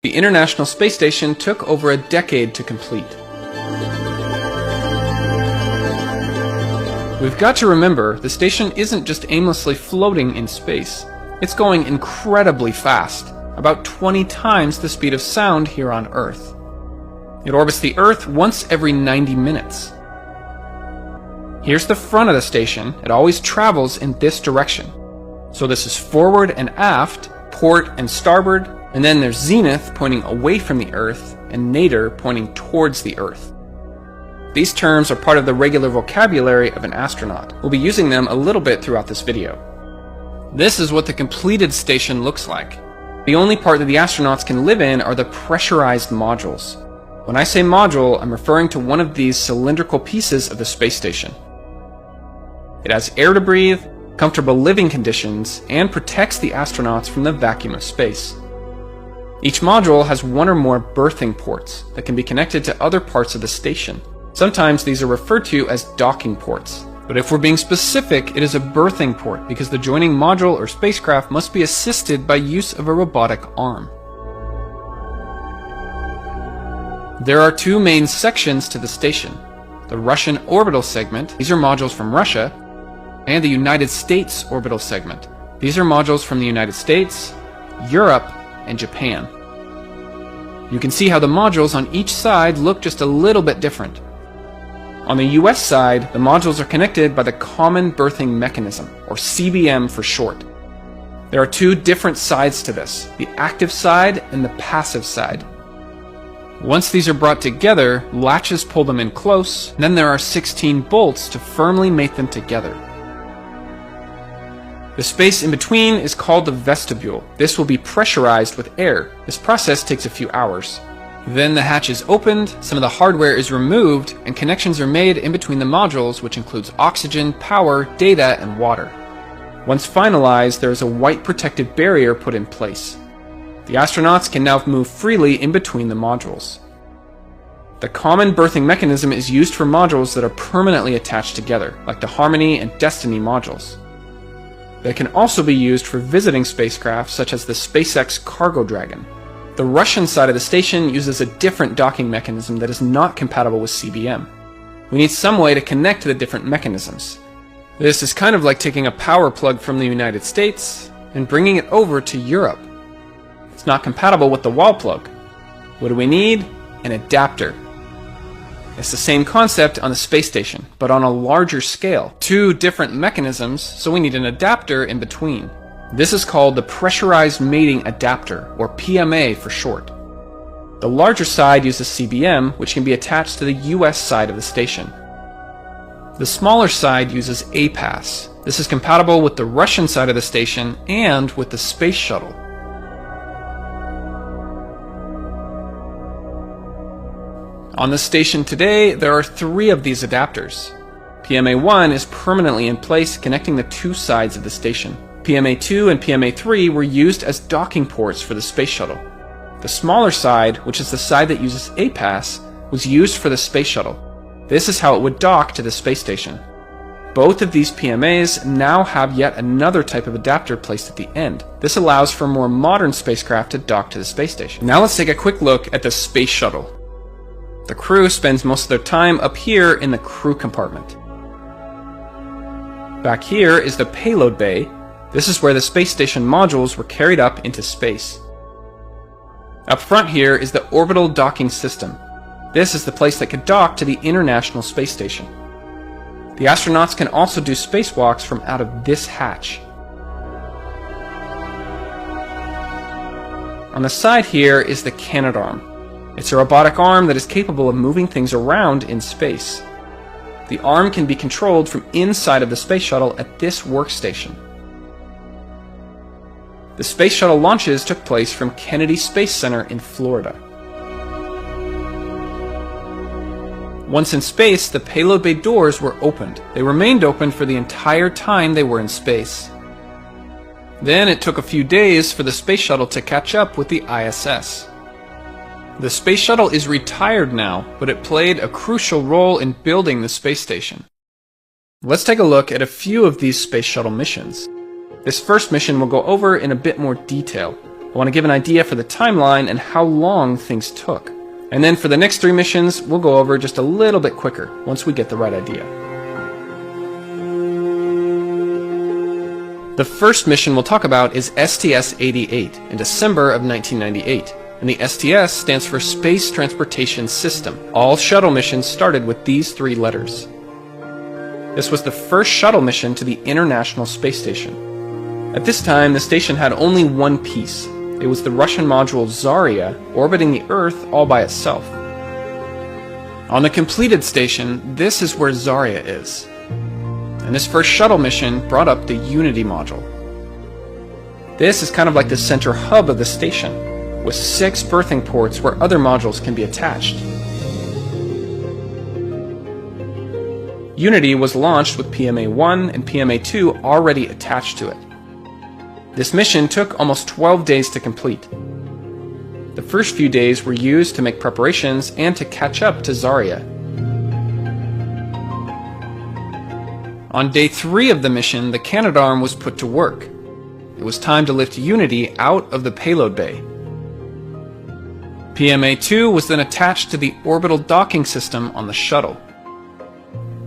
The International Space Station took over a decade to complete. We've got to remember, the station isn't just aimlessly floating in space. It's going incredibly fast, about 20 times the speed of sound here on Earth. It orbits the Earth once every 90 minutes. Here's the front of the station. It always travels in this direction. So this is forward and aft, port and starboard, and then there's zenith pointing away from the Earth and nadir pointing towards the Earth. These terms are part of the regular vocabulary of an astronaut. We'll be using them a little bit throughout this video. This is what the completed station looks like. The only part that the astronauts can live in are the pressurized modules. When I say module, I'm referring to one of these cylindrical pieces of the space station. It has air to breathe, comfortable living conditions, and protects the astronauts from the vacuum of space. Each module has one or more berthing ports that can be connected to other parts of the station. Sometimes these are referred to as docking ports, but if we're being specific, it is a berthing port because the joining module or spacecraft must be assisted by use of a robotic arm. There are two main sections to the station: the Russian orbital segment, these are modules from Russia, and the United States orbital segment. These are modules from the United States, Europe, and Japan. You can see how the modules on each side look just a little bit different. On the US side, the modules are connected by the Common Berthing Mechanism, or CBM for short. There are two different sides to this, the active side and the passive side. Once these are brought together, latches pull them in close, and then there are 16 bolts to firmly mate them together. The space in between is called the vestibule. This will be pressurized with air. This process takes a few hours. Then the hatch is opened, some of the hardware is removed, and connections are made in between the modules, which includes oxygen, power, data, and water. Once finalized, there is a white protective barrier put in place. The astronauts can now move freely in between the modules. The Common Berthing Mechanism is used for modules that are permanently attached together, like the Harmony and Destiny modules. They can also be used for visiting spacecraft such as the SpaceX Cargo Dragon. The Russian side of the station uses a different docking mechanism that is not compatible with CBM. We need some way to connect to the different mechanisms. This is kind of like taking a power plug from the United States and bringing it over to Europe. It's not compatible with the wall plug. What do we need? An adapter. It's the same concept on the space station, but on a larger scale. Two different mechanisms, so we need an adapter in between. This is called the Pressurized Mating Adapter, or PMA for short. The larger side uses CBM, which can be attached to the US side of the station. The smaller side uses APAS. This is compatible with the Russian side of the station and with the Space Shuttle. On the station today, there are 3 of these adapters. PMA-1 is permanently in place, connecting the two sides of the station. PMA-2 and PMA-3 were used as docking ports for the Space Shuttle. The smaller side, which is the side that uses APAS, was used for the Space Shuttle. This is how it would dock to the space station. Both of these PMAs now have yet another type of adapter placed at the end. This allows for more modern spacecraft to dock to the space station. Now let's take a quick look at the Space Shuttle. The crew spends most of their time up here in the crew compartment. Back here is the payload bay. This is where the space station modules were carried up into space. Up front here is the orbital docking system. This is the place that could dock to the International Space Station. The astronauts can also do spacewalks from out of this hatch. On the side here is the Canadarm. It's a robotic arm that is capable of moving things around in space. The arm can be controlled from inside of the space shuttle at this workstation. The space shuttle launches took place from Kennedy Space Center in Florida. Once in space, the payload bay doors were opened. They remained open for the entire time they were in space. Then it took a few days for the space shuttle to catch up with the ISS. The space shuttle is retired now, but it played a crucial role in building the space station. Let's take a look at a few of these space shuttle missions. This first mission we'll go over in a bit more detail. I want to give an idea for the timeline and how long things took. And then for the next 3 missions, we'll go over just a little bit quicker once we get the right idea. The first mission we'll talk about is STS-88 in December of 1998. And the STS stands for Space Transportation System. All shuttle missions started with these 3 letters. This was the first shuttle mission to the International Space Station. At this time, the station had only one piece. It was the Russian module Zarya orbiting the Earth all by itself. On the completed station, this is where Zarya is. And this first shuttle mission brought up the Unity module. This is kind of like the center hub of the station, with 6 berthing ports where other modules can be attached. Unity was launched with PMA-1 and PMA-2 already attached to it. This mission took almost 12 days to complete. The first few days were used to make preparations and to catch up to Zarya. On day 3 of the mission, the Canadarm was put to work. It was time to lift Unity out of the payload bay. PMA-2 was then attached to the orbital docking system on the shuttle.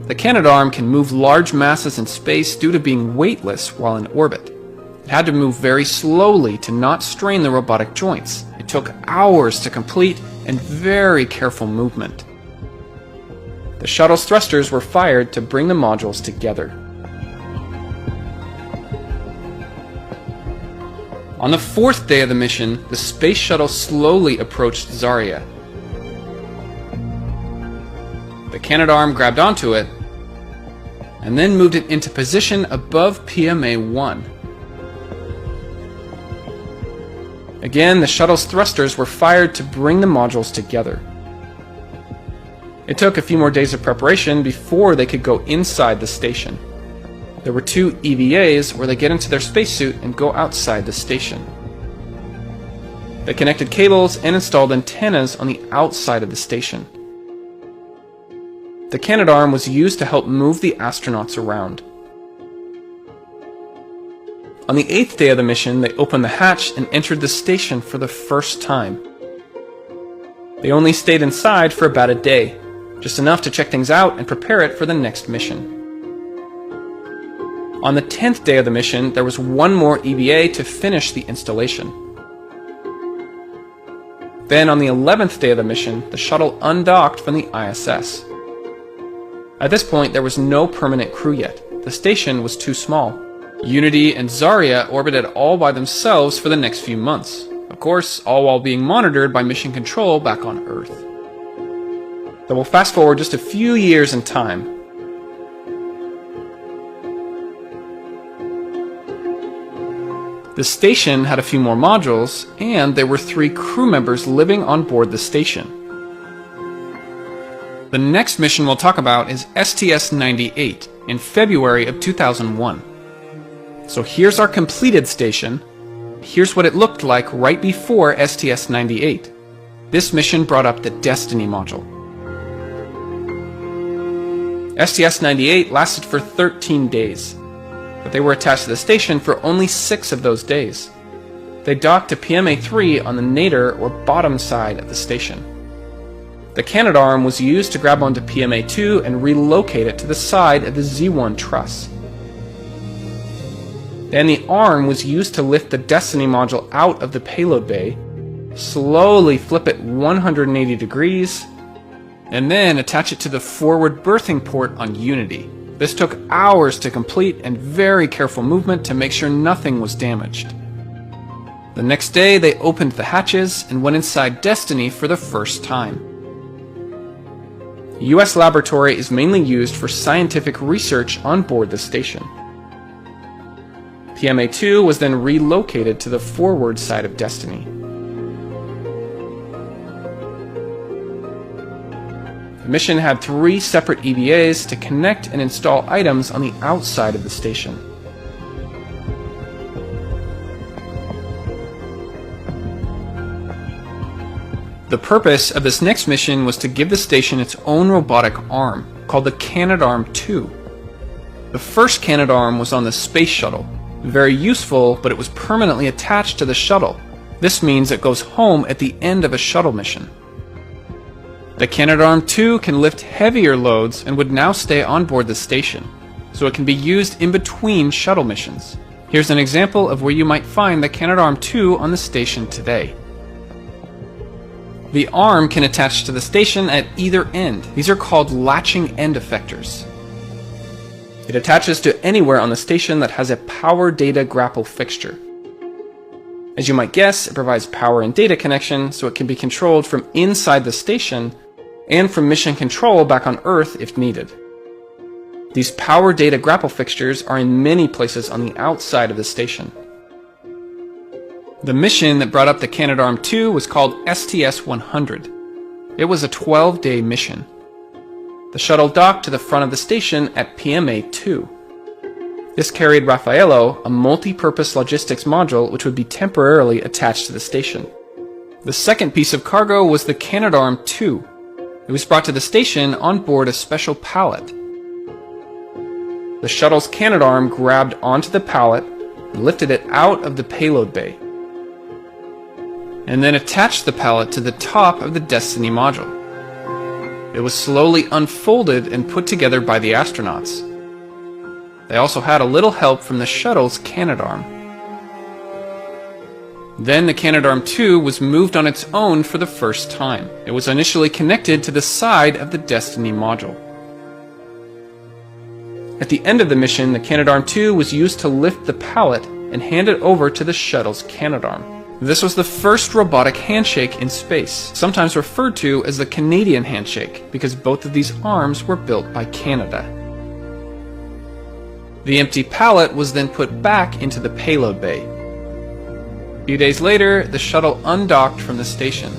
The Canadarm can move large masses in space due to being weightless while in orbit. It had to move very slowly to not strain the robotic joints. It took hours to complete and very careful movement. The shuttle's thrusters were fired to bring the modules together. On the 4th day of the mission, the space shuttle slowly approached Zarya. The Canadarm grabbed onto it and then moved it into position above PMA-1. Again, the shuttle's thrusters were fired to bring the modules together. It took a few more days of preparation before they could go inside the station. There were 2 EVAs where they get into their spacesuit and go outside the station. They connected cables and installed antennas on the outside of the station. The Canadarm was used to help move the astronauts around. On the 8th day of the mission, they opened the hatch and entered the station for the first time. They only stayed inside for about a day, just enough to check things out and prepare it for the next mission. On the 10th day of the mission, there was 1 more EVA to finish the installation. Then on the 11th day of the mission, the shuttle undocked from the ISS. At this point, there was no permanent crew yet. The station was too small. Unity and Zarya orbited all by themselves for the next few months. Of course, all while being monitored by Mission Control back on Earth. So we'll fast forward just a few years in time. The station had a few more modules, and there were 3 crew members living on board the station. The next mission we'll talk about is STS-98 in February of 2001. So here's our completed station. Here's what it looked like right before STS-98. This mission brought up the Destiny module. STS-98 lasted for 13 days, but they were attached to the station for only 6 of those days. They docked to PMA-3 on the nadir or bottom side of the station. The Canadarm was used to grab onto PMA-2 and relocate it to the side of the Z1 truss. Then the arm was used to lift the Destiny module out of the payload bay, slowly flip it 180 degrees, and then attach it to the forward berthing port on Unity. This took hours to complete and very careful movement to make sure nothing was damaged. The next day, they opened the hatches and went inside Destiny for the first time. The US laboratory is mainly used for scientific research on board the station. PMA-2 was then relocated to the forward side of Destiny. The mission had 3 separate EVAs to connect and install items on the outside of the station. The purpose of this next mission was to give the station its own robotic arm, called the Canadarm2. The first Canadarm was on the Space Shuttle. Very useful, but it was permanently attached to the shuttle. This means it goes home at the end of a shuttle mission. The Canadarm2 can lift heavier loads and would now stay on board the station, so it can be used in between shuttle missions. Here's an example of where you might find the Canadarm2 on the station today. The arm can attach to the station at either end. These are called latching end effectors. It attaches to anywhere on the station that has a power data grapple fixture. As you might guess, it provides power and data connection so it can be controlled from inside the station and from mission control back on Earth if needed. These power data grapple fixtures are in many places on the outside of the station. The mission that brought up the Canadarm2 was called STS-100. It was a 12-day mission. The shuttle docked to the front of the station at PMA-2. This carried Raffaello, a multi-purpose logistics module which would be temporarily attached to the station. The second piece of cargo was the Canadarm2. It was brought to the station on board a special pallet. The shuttle's Canadarm grabbed onto the pallet and lifted it out of the payload bay, and then attached the pallet to the top of the Destiny module. It was slowly unfolded and put together by the astronauts. They also had a little help from the shuttle's Canadarm. Then the Canadarm2 was moved on its own for the first time. It was initially connected to the side of the Destiny module. At the end of the mission, the Canadarm2 was used to lift the pallet and hand it over to the shuttle's Canadarm. This was the first robotic handshake in space, sometimes referred to as the Canadian handshake, because both of these arms were built by Canada. The empty pallet was then put back into the payload bay. A few days later, the shuttle undocked from the station.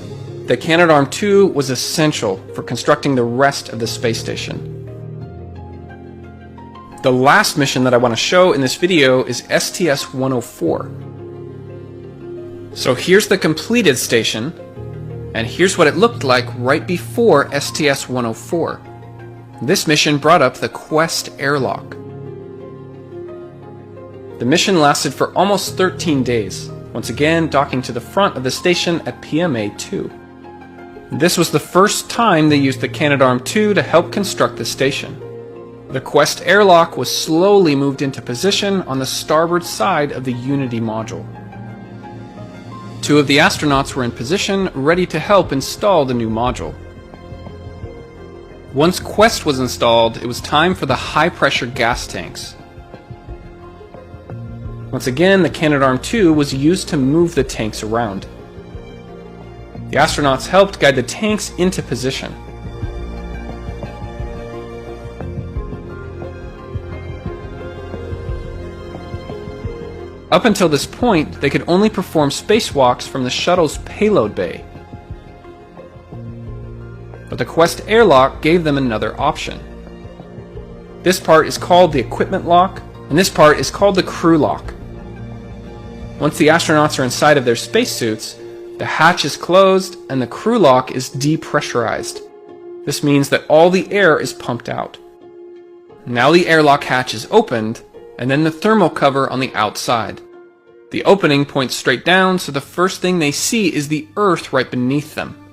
The Canadarm2 was essential for constructing the rest of the space station. The last mission that I want to show in this video is STS-104. So here's the completed station, and here's what it looked like right before STS-104. This mission brought up the Quest airlock. The mission lasted for almost 13 days, once again docking to the front of the station at PMA-2. This was the first time they used the Canadarm2 to help construct the station. The Quest airlock was slowly moved into position on the starboard side of the Unity module. Two of the astronauts were in position, ready to help install the new module. Once Quest was installed, it was time for the high-pressure gas tanks. Once again, the Canadarm2 was used to move the tanks around. The astronauts helped guide the tanks into position. Up until this point, they could only perform spacewalks from the shuttle's payload bay. But the Quest airlock gave them another option. This part is called the equipment lock, and this part is called the crew lock. Once the astronauts are inside of their spacesuits, the hatch is closed and the crew lock is depressurized. This means that all the air is pumped out. Now the airlock hatch is opened, and then the thermal cover on the outside. The opening points straight down, so the first thing they see is the Earth right beneath them.